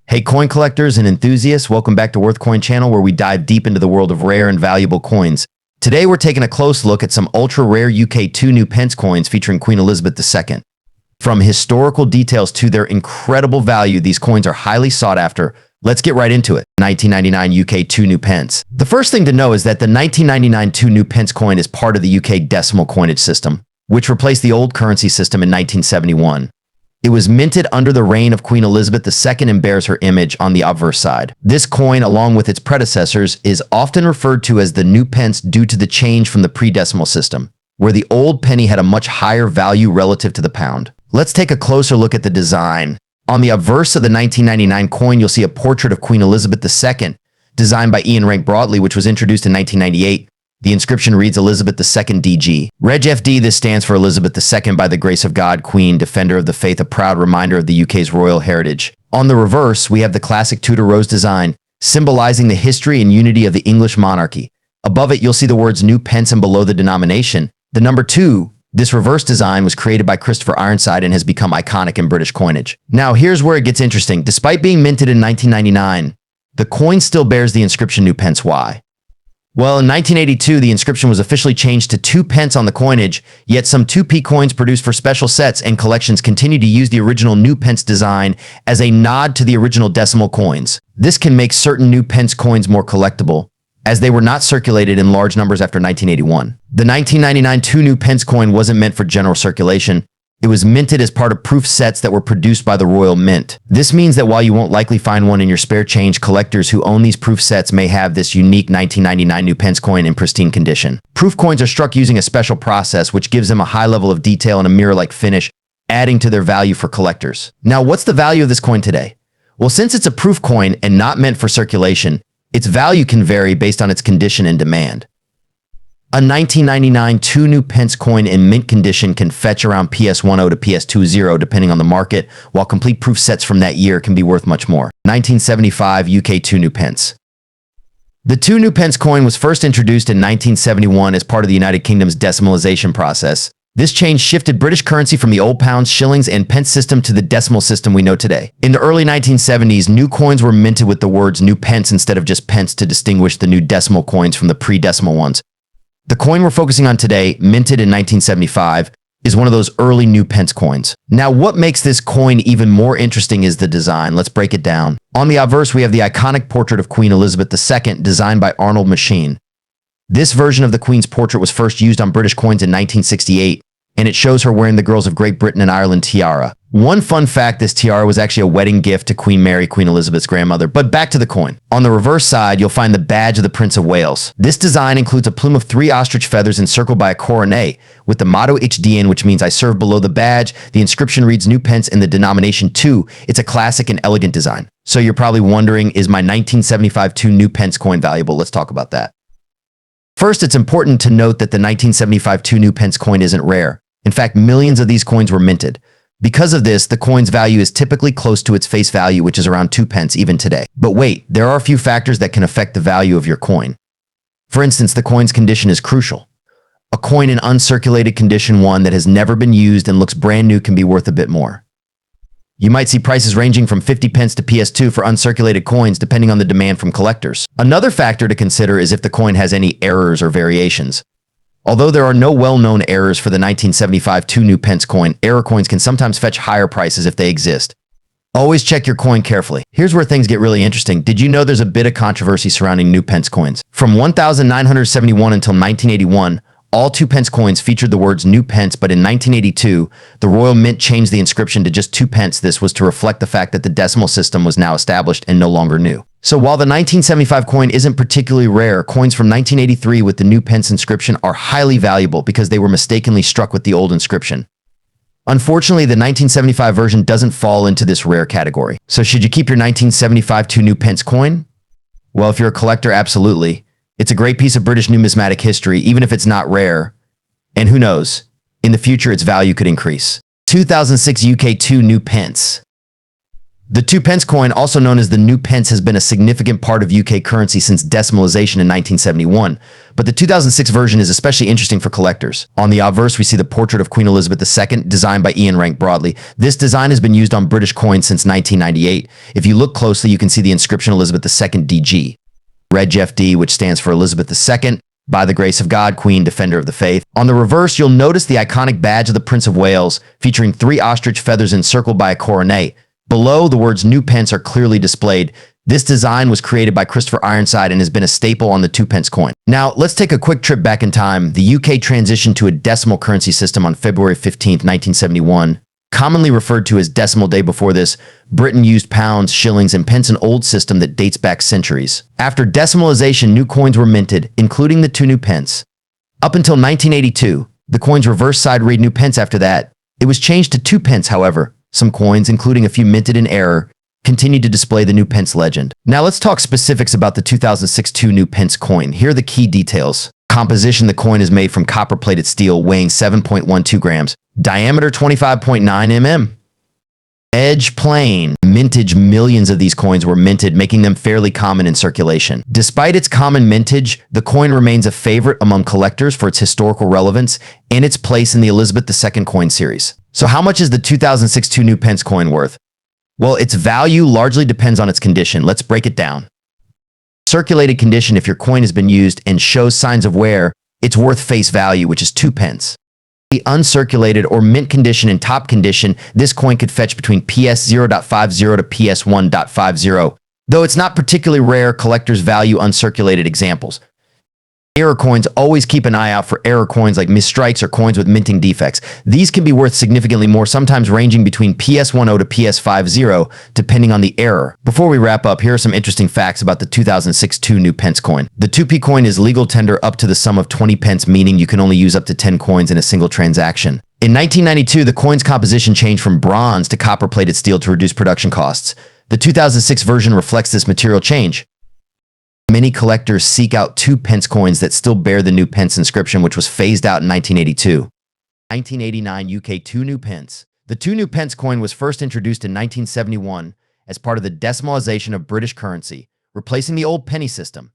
Hey coin collectors and enthusiasts, welcome back to Worth Coin channel where we dive deep into the world of rare and valuable coins. Today we're taking a close look at some ultra rare UK 2 new pence coins featuring Queen Elizabeth II. From historical details to their incredible value, these coins are highly sought after. Let's get right into it. 1999 UK 2 new pence. The first thing to know is that the 1999 2 new pence coin is part of the UK decimal coinage system, which replaced the old currency system in 1971. It was minted under the reign of Queen Elizabeth II and bears her image on the obverse side. This coin, along with its predecessors, is often referred to as the new pence due to the change from the pre-decimal system, where the old penny had a much higher value relative to the pound. Let's take a closer look at the design. On the obverse of the 1999 coin, you'll see a portrait of Queen Elizabeth II, designed by Ian Rank Broadley, which was introduced in 1998. The inscription reads Elizabeth II DG. Reg FD, this stands for Elizabeth II by the grace of God, Queen, Defender of the Faith, a proud reminder of the UK's royal heritage. On the reverse, we have the classic Tudor rose design, symbolizing the history and unity of the English monarchy. Above it, you'll see the words new pence, and below the denomination, the number 2. This reverse design was created by Christopher Ironside and has become iconic in British coinage. Now, here's where it gets interesting. Despite being minted in 1999, the coin still bears the inscription new pence. Why? Well, in 1982, the inscription was officially changed to 2 pence on the coinage, yet some 2p coins produced for special sets and collections continue to use the original new pence design as a nod to the original decimal coins. This can make certain new pence coins more collectible, as they were not circulated in large numbers after 1981. The 1999 2 new pence coin wasn't meant for general circulation. It was minted as part of proof sets that were produced by the Royal Mint. This means that while you won't likely find one in your spare change, collectors who own these proof sets may have this unique 1999 new pence coin in pristine condition. Proof coins are struck using a special process which gives them a high level of detail and a mirror-like finish, adding to their value for collectors. Now, what's the value of this coin today? Well, since it's a proof coin and not meant for circulation, its value can vary based on its condition and demand. A 1999 2 new pence coin in mint condition can fetch around PS10 to PS20 depending on the market, while complete proof sets from that year can be worth much more. 1975 UK 2 new pence. The 2 new pence coin was first introduced in 1971 as part of the United Kingdom's decimalization process. This change shifted British currency from the old pounds, shillings, and pence system to the decimal system we know today. In the early 1970s, new coins were minted with the words new pence instead of just pence to distinguish the new decimal coins from the pre-decimal ones. The coin we're focusing on today, minted in 1975, is one of those early new pence coins. Now, what makes this coin even more interesting is the design. Let's break it down. On the obverse, we have the iconic portrait of Queen Elizabeth II, designed by Arnold Machin. This version of the Queen's portrait was first used on British coins in 1968, and it shows her wearing the Girls of Great Britain and Ireland tiara. One fun fact, this tiara was actually a wedding gift to Queen Mary, Queen Elizabeth's grandmother. But back to the coin. On the reverse side, you'll find the badge of the Prince of Wales. This design includes a plume of 3 ostrich feathers encircled by a coronet, with the motto HDN, which means I serve, below the badge. The inscription reads new pence and the denomination 2. It's a classic and elegant design. So you're probably wondering, is my 1975 2 new pence coin valuable? Let's talk about that. First, it's important to note that the 1975 2 new pence coin isn't rare. In fact, millions of these coins were minted. Because of this, the coin's value is typically close to its face value, which is around 2 pence even today. But wait, there are a few factors that can affect the value of your coin. For instance, the coin's condition is crucial. A coin in uncirculated condition, one that has never been used and looks brand new, can be worth a bit more. You might see prices ranging from 50 pence to PS2 for uncirculated coins, depending on the demand from collectors. Another factor to consider is if the coin has any errors or variations. Although there are no well-known errors for the 1975 2 new pence coin, error coins can sometimes fetch higher prices if they exist. Always check your coin carefully. Here's where things get really interesting. Did you know there's a bit of controversy surrounding new pence coins? From 1971 until 1981, all 2 pence coins featured the words new pence, but in 1982, the Royal Mint changed the inscription to just 2 pence. This was to reflect the fact that the decimal system was now established and no longer new. So while the 1975 coin isn't particularly rare, coins from 1983 with the new pence inscription are highly valuable because they were mistakenly struck with the old inscription. Unfortunately, the 1975 version doesn't fall into this rare category. So should you keep your 1975 2 new pence coin? Well, if you're a collector, absolutely. It's a great piece of British numismatic history, even if it's not rare. And who knows, in the future its value could increase. 2006 UK 2 new pence. The 2 pence coin, also known as the new pence, has been a significant part of UK currency since decimalization in 1971, but the 2006 version is especially interesting for collectors. On the obverse, we see the portrait of Queen Elizabeth II, designed by Ian Rank Broadley. This design has been used on British coins since 1998. If you look closely, you can see the inscription Elizabeth II DG. Reg FD, which stands for Elizabeth II, by the grace of God, Queen, Defender of the Faith. On the reverse, you'll notice the iconic badge of the Prince of Wales, featuring 3 ostrich feathers encircled by a coronet. Below, the words new pence are clearly displayed. This design was created by Christopher Ironside and has been a staple on the 2 pence coin. Now, let's take a quick trip back in time. The UK transitioned to a decimal currency system on February 15, 1971. Commonly referred to as Decimal Day before this, Britain used pounds, shillings, and pence, an old system that dates back centuries. After decimalization, new coins were minted, including the 2 new pence. Up until 1982, the coin's reverse side read new pence. After that, it was changed to 2 pence, however. Some coins, including a few minted in error, continue to display the new pence legend. Now let's talk specifics about the 2006 2 new pence coin. Here are the key details. Composition: the coin is made from copper-plated steel weighing 7.12 grams, diameter 25.9 mm. Edge plain. Mintage: millions of these coins were minted, making them fairly common in circulation. Despite its common mintage, the coin remains a favorite among collectors for its historical relevance and its place in the Elizabeth II coin series. So how much is the 2006 2 new pence coin worth? Well, its value largely depends on its condition. Let's break it down. Circulated condition: if your coin has been used and shows signs of wear, it's worth face value, which is 2 pence. The uncirculated or mint condition and top condition, this coin could fetch between PS 0.50 to PS 1.50. Though it's not particularly rare, collectors value uncirculated examples. Error coins: always keep an eye out for error coins like misstrikes or coins with minting defects. These can be worth significantly more, sometimes ranging between PS 10 to PS 50, depending on the error. Before we wrap up, here are some interesting facts about the 2006 2 new pence coin. The 2p coin is legal tender up to the sum of 20 pence, meaning you can only use up to 10 coins in a single transaction. In 1992, the coin's composition changed from bronze to copper-plated steel to reduce production costs. The 2006 version reflects this material change. Many collectors seek out 2 pence coins that still bear the new pence inscription, which was phased out in 1982. 1989 UK 2 new pence. The 2 new pence coin was first introduced in 1971 as part of the decimalization of British currency, replacing the old penny system.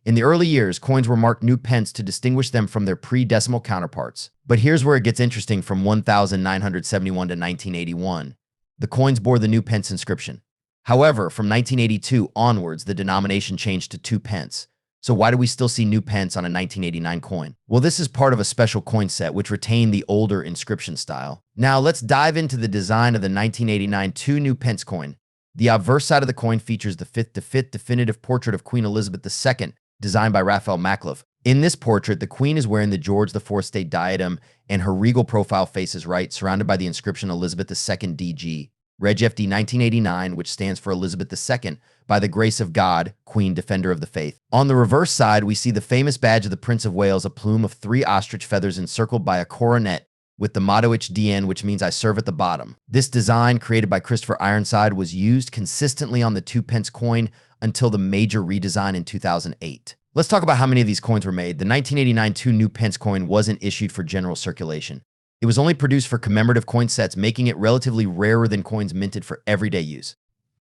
In the early years, coins were marked new pence to distinguish them from their pre-decimal counterparts. But here's where it gets interesting. From 1971 to 1981, the coins bore the new pence inscription. However, from 1982 onwards, the denomination changed to 2 pence. So why do we still see new pence on a 1989 coin? Well, this is part of a special coin set which retained the older inscription style. Now let's dive into the design of the 1989 2 new pence coin. The obverse side of the coin features the 5th definitive portrait of Queen Elizabeth II, designed by Raphael Maklov. In this portrait, the Queen is wearing the George IV state diadem, and her regal profile faces right, surrounded by the inscription Elizabeth II DG. Reg FD 1989, which stands for Elizabeth II, by the grace of God, Queen, Defender of the Faith. On the reverse side, we see the famous badge of the Prince of Wales, a plume of 3 ostrich feathers encircled by a coronet with the motto HDN, which means I serve, at the bottom. This design, created by Christopher Ironside, was used consistently on the 2 pence coin until the major redesign in 2008. Let's talk about how many of these coins were made. The 1989 2 new pence coin wasn't issued for general circulation. It was only produced for commemorative coin sets, making it relatively rarer than coins minted for everyday use.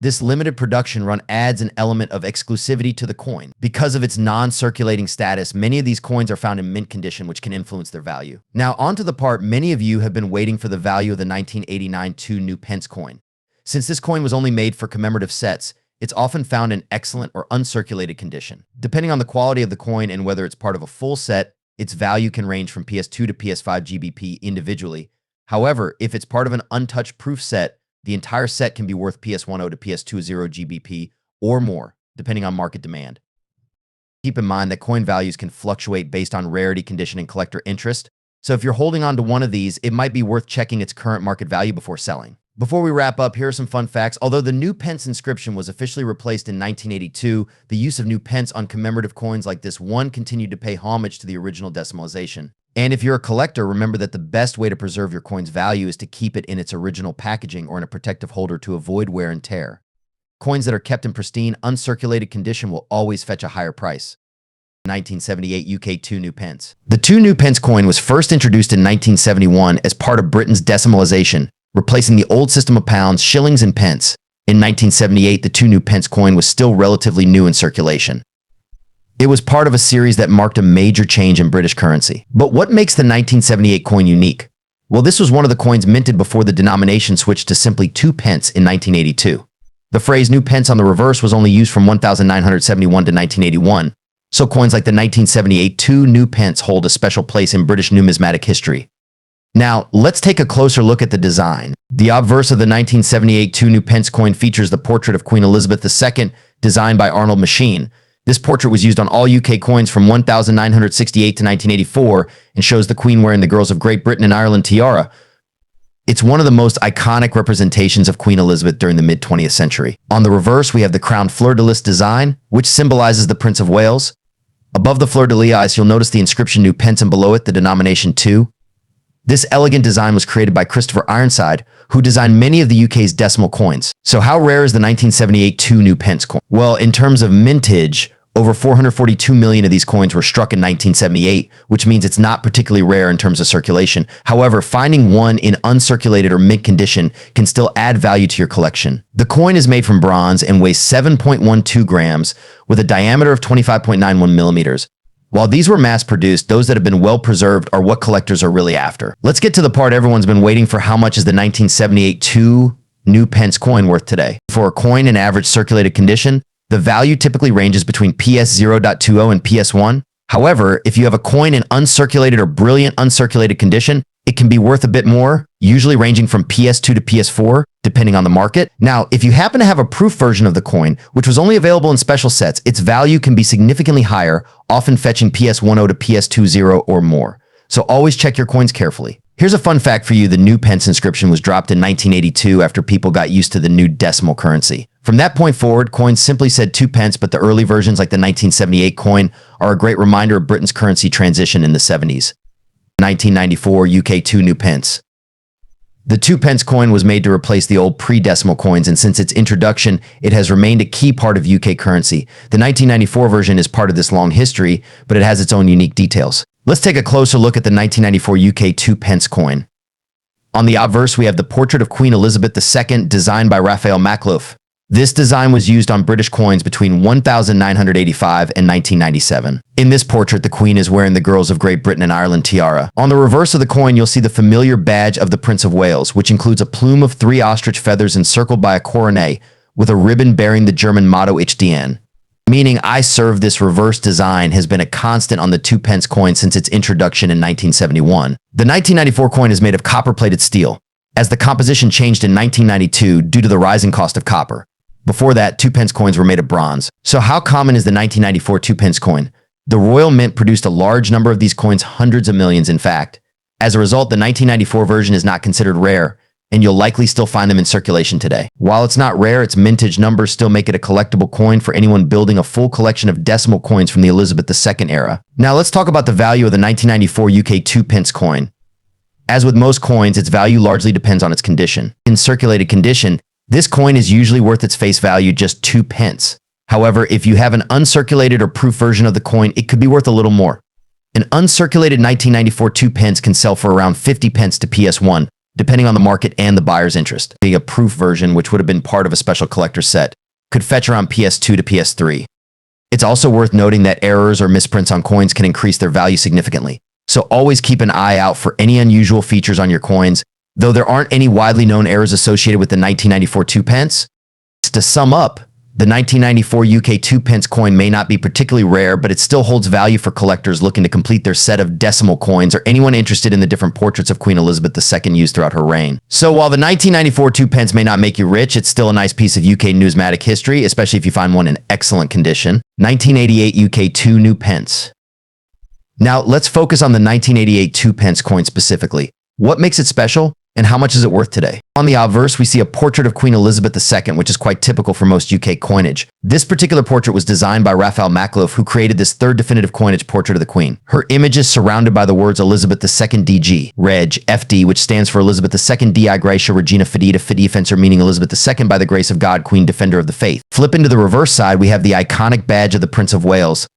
This limited production run adds an element of exclusivity to the coin. Because of its non-circulating status, many of these coins are found in mint condition, which can influence their value. Now, onto the part many of you have been waiting for: the value of the 1989 2 new pence coin. Since this coin was only made for commemorative sets, it's often found in excellent or uncirculated condition. Depending on the quality of the coin and whether it's part of a full set, its value can range from PS2 to PS5 GBP individually. However, if it's part of an untouched proof set, the entire set can be worth PS10 to PS20 GBP or more, depending on market demand. Keep in mind that coin values can fluctuate based on rarity, condition, and collector interest. So if you're holding on to one of these, it might be worth checking its current market value before selling. Before we wrap up, here are some fun facts. Although the new pence inscription was officially replaced in 1982, the use of new pence on commemorative coins like this one continued to pay homage to the original decimalization. And if you're a collector, remember that the best way to preserve your coin's value is to keep it in its original packaging or in a protective holder to avoid wear and tear. Coins that are kept in pristine, uncirculated condition will always fetch a higher price. 1978 UK 2 new pence. The 2 new pence coin was first introduced in 1971 as part of Britain's decimalization, replacing the old system of pounds, shillings, and pence. In 1978, the 2 new pence coin was still relatively new in circulation. It was part of a series that marked a major change in British currency. But what makes the 1978 coin unique? Well, this was one of the coins minted before the denomination switched to simply 2 pence in 1982. The phrase new pence on the reverse was only used from 1971 to 1981, so coins like the 1978 2 new pence hold a special place in British numismatic history. Now, let's take a closer look at the design. The obverse of the 1978 2 new pence coin features the portrait of Queen Elizabeth II, designed by Arnold Machine. This portrait was used on all UK coins from 1968 to 1984 and shows the Queen wearing the Girls of Great Britain and Ireland tiara. It's one of the most iconic representations of Queen Elizabeth during the mid-20th century. On the reverse, we have the crowned fleur-de-lis design, which symbolizes the Prince of Wales. Above the fleur-de-lis, you'll notice the inscription new pence and below it the denomination 2. This elegant design was created by Christopher Ironside, who designed many of the UK's decimal coins. So how rare is the 1978 2 new pence coin? Well, in terms of mintage, over 442 million of these coins were struck in 1978, which means it's not particularly rare in terms of circulation. However, finding one in uncirculated or mint condition can still add value to your collection. The coin is made from bronze and weighs 7.12 grams with a diameter of 25.91 millimeters. While these were mass-produced, those that have been well-preserved are what collectors are really after. Let's get to the part everyone's been waiting for. How much is the 1978 2 new pence coin worth today? For a coin in average circulated condition, the value typically ranges between PS 0.20 and PS 1. However, if you have a coin in uncirculated or brilliant uncirculated condition, it can be worth a bit more, usually ranging from PS2 to PS4, depending on the market. Now, if you happen to have a proof version of the coin, which was only available in special sets, its value can be significantly higher, often fetching PS10 to PS20 or more. So always check your coins carefully. Here's a fun fact for you. The new pence inscription was dropped in 1982 after people got used to the new decimal currency. From that point forward, coins simply said 2 pence, but the early versions like the 1978 coin are a great reminder of Britain's currency transition in the 70s. 1994 UK 2 new pence. The 2 pence coin was made to replace the old pre-decimal coins, and since its introduction, it has remained a key part of UK currency. The 1994 version is part of this long history, but it has its own unique details. Let's take a closer look at the 1994 UK 2 pence coin. On the obverse, we have the portrait of Queen Elizabeth II, designed by Raphael Maklouf. This design was used on British coins between 1985 and 1997. In this portrait, the Queen is wearing the Girls of Great Britain and Ireland tiara. On the reverse of the coin, you'll see the familiar badge of the Prince of Wales, which includes a plume of 3 ostrich feathers encircled by a coronet with a ribbon bearing the German motto HDN. Meaning I serve. This reverse design has been a constant on the 2 pence coin since its introduction in 1971. The 1994 coin is made of copper-plated steel, as the composition changed in 1992 due to the rising cost of copper. Before that, 2 pence coins were made of bronze. So how common is the 1994 2 pence coin? The Royal Mint produced a large number of these coins, hundreds of millions in fact. As a result, the 1994 version is not considered rare, and you'll likely still find them in circulation today. While it's not rare, its mintage numbers still make it a collectible coin for anyone building a full collection of decimal coins from the Elizabeth II era. Now let's talk about the value of the 1994 UK 2 pence coin. As with most coins, its value largely depends on its condition. In circulated condition, this coin is usually worth its face value, just 2 pence. However, if you have an uncirculated or proof version of the coin, it could be worth a little more. An uncirculated 1994 2 pence can sell for around 50 pence to PS1, depending on the market and the buyer's interest. Being a proof version, which would have been part of a special collector's set, could fetch around PS2 to PS3. It's also worth noting that errors or misprints on coins can increase their value significantly. So always keep an eye out for any unusual features on your coins. Though there aren't any widely known errors associated with the 1994 2 pence, to sum up, the 1994 UK 2 pence coin may not be particularly rare, but it still holds value for collectors looking to complete their set of decimal coins or anyone interested in the different portraits of Queen Elizabeth II used throughout her reign. So while the 1994 2 pence may not make you rich, it's still a nice piece of UK numismatic history, especially if you find one in excellent condition. 1988 UK 2 new pence. Now let's focus on the 1988 2 pence coin specifically. What makes it special? And how much is it worth today? On the obverse, we see a portrait of Queen Elizabeth II, which is quite typical for most UK coinage. This particular portrait was designed by Raphael Maklouf, who created this third definitive coinage portrait of the Queen. Her image is surrounded by the words Elizabeth II DG, Reg, FD, which stands for Elizabeth II Di Gratia Regina Fidita Fidei Fencer, meaning Elizabeth II by the grace of God, Queen Defender of the Faith. Flipping to the reverse side, we have the iconic badge of the Prince of Wales.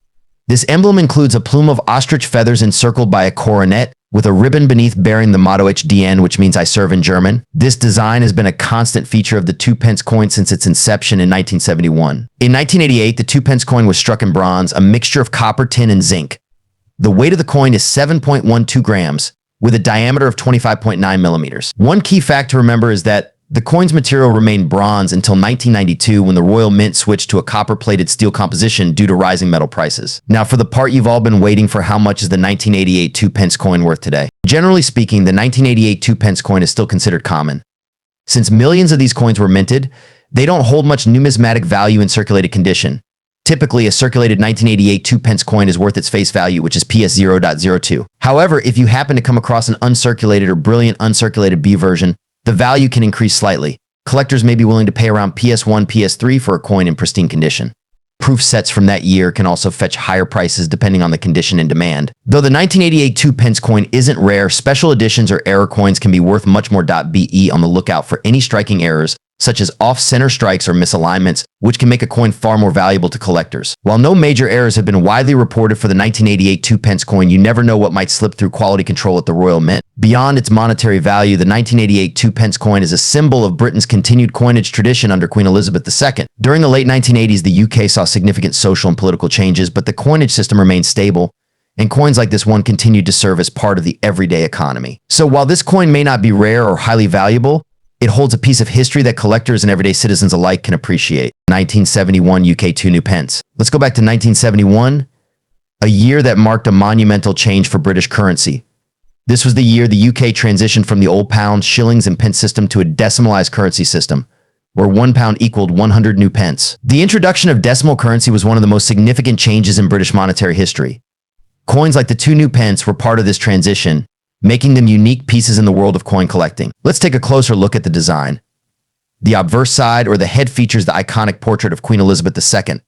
This emblem includes a plume of ostrich feathers encircled by a coronet, with a ribbon beneath bearing the motto HDN, which means I serve in German. This design has been a constant feature of the 2 pence coin since its inception in 1971. In 1988, the 2 pence coin was struck in bronze, a mixture of copper, tin, and zinc. The weight of the coin is 7.12 grams, with a diameter of 25.9 millimeters. One key fact to remember is that the coin's material remained bronze until 1992 when the Royal Mint switched to a copper-plated steel composition due to rising metal prices. Now for the part you've all been waiting for, how much is the 1988 2 pence coin worth today? Generally speaking, the 1988 2 pence coin is still considered common. Since millions of these coins were minted, they don't hold much numismatic value in circulated condition. Typically, a circulated 1988 2 pence coin is worth its face value, which is PS 0.02. However, if you happen to come across an uncirculated or brilliant uncirculated B version, the value can increase slightly. Collectors may be willing to pay around PS1, PS3 for a coin in pristine condition. Proof sets from that year can also fetch higher prices depending on the condition and demand. Though the 1988 2 pence coin isn't rare, special editions or error coins can be worth much more. Be on the lookout for any striking errors, such as off-center strikes or misalignments, which can make a coin far more valuable to collectors. While no major errors have been widely reported for the 1988 2 pence coin, you never know what might slip through quality control at the Royal Mint. Beyond its monetary value, the 1988 2 pence coin is a symbol of Britain's continued coinage tradition under Queen Elizabeth II. During the late 1980s, the UK saw significant social and political changes, but the coinage system remained stable, and coins like this one continued to serve as part of the everyday economy. So while this coin may not be rare or highly valuable, it holds a piece of history that collectors and everyday citizens alike can appreciate. 1971 UK 2 new pence. Let's go back to 1971, a year that marked a monumental change for British currency. This was the year the UK transitioned from the old pound, shillings, and pence system to a decimalized currency system, where 1 pound equaled 100 new pence. The introduction of decimal currency was one of the most significant changes in British monetary history. Coins like the 2 new pence were part of this transition, making them unique pieces in the world of coin collecting. Let's take a closer look at the design. The obverse side, or the head, features the iconic portrait of Queen Elizabeth II.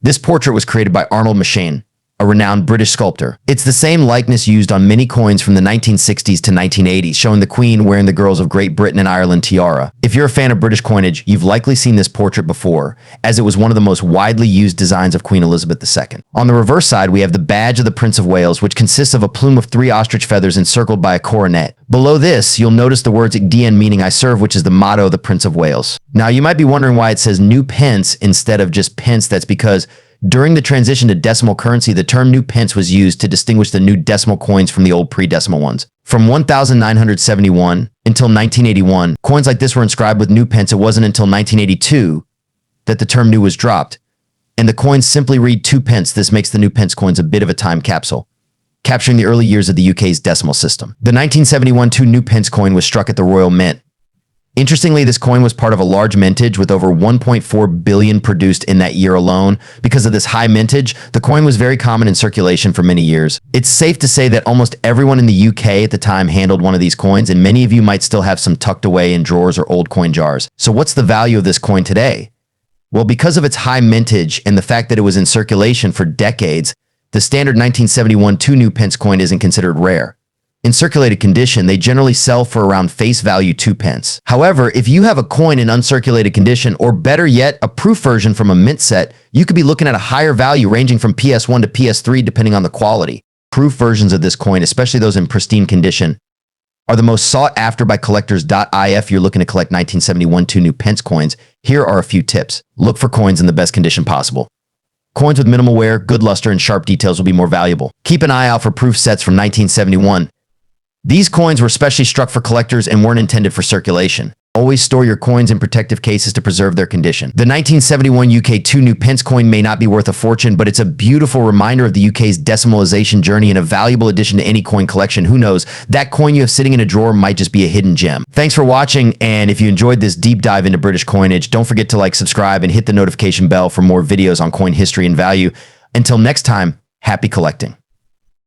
This portrait was created by Arnold Machin, a renowned British sculptor. It's the same likeness used on many coins from the 1960s to 1980s, showing the Queen wearing the girls of Great Britain and Ireland tiara. If you're a fan of British coinage, you've likely seen this portrait before, as it was one of the most widely used designs of Queen Elizabeth II. On the reverse side, we have the badge of the Prince of Wales, which consists of a plume of 3 ostrich feathers encircled by a coronet. Below this, you'll notice the words DN, meaning I serve, which is the motto of the Prince of Wales. Now, you might be wondering why it says new pence instead of just pence. That's because during the transition to decimal currency, the term new pence was used to distinguish the new decimal coins from the old pre-decimal ones. From 1971 until 1981, coins like this were inscribed with new pence. It wasn't until 1982 that the term new was dropped, and the coins simply read 2 pence. This makes the new pence coins a bit of a time capsule, capturing the early years of the UK's decimal system. The 1971 2 new pence coin was struck at the Royal Mint. Interestingly, this coin was part of a large mintage with over 1.4 billion produced in that year alone. Because of this high mintage, the coin was very common in circulation for many years. It's safe to say that almost everyone in the UK at the time handled one of these coins, and many of you might still have some tucked away in drawers or old coin jars. So what's the value of this coin today? Well, because of its high mintage and the fact that it was in circulation for decades, the standard 1971 2 new pence coin isn't considered rare. In circulated condition, they generally sell for around face value 2 pence. However, if you have a coin in uncirculated condition, or better yet, a proof version from a mint set, you could be looking at a higher value ranging from PS1 to PS3 depending on the quality. Proof versions of this coin, especially those in pristine condition, are the most sought after by collectors. If you're looking to collect 1971 2 new pence coins, here are a few tips. Look for coins in the best condition possible. Coins with minimal wear, good luster, and sharp details will be more valuable. Keep an eye out for proof sets from 1971. These coins were specially struck for collectors and weren't intended for circulation. Always store your coins in protective cases to preserve their condition. The 1971 UK 2 new pence coin may not be worth a fortune, but it's a beautiful reminder of the UK's decimalization journey and a valuable addition to any coin collection. Who knows, that coin you have sitting in a drawer might just be a hidden gem. Thanks for watching, and if you enjoyed this deep dive into British coinage, don't forget to like, subscribe, and hit the notification bell for more videos on coin history and value. Until next time, happy collecting.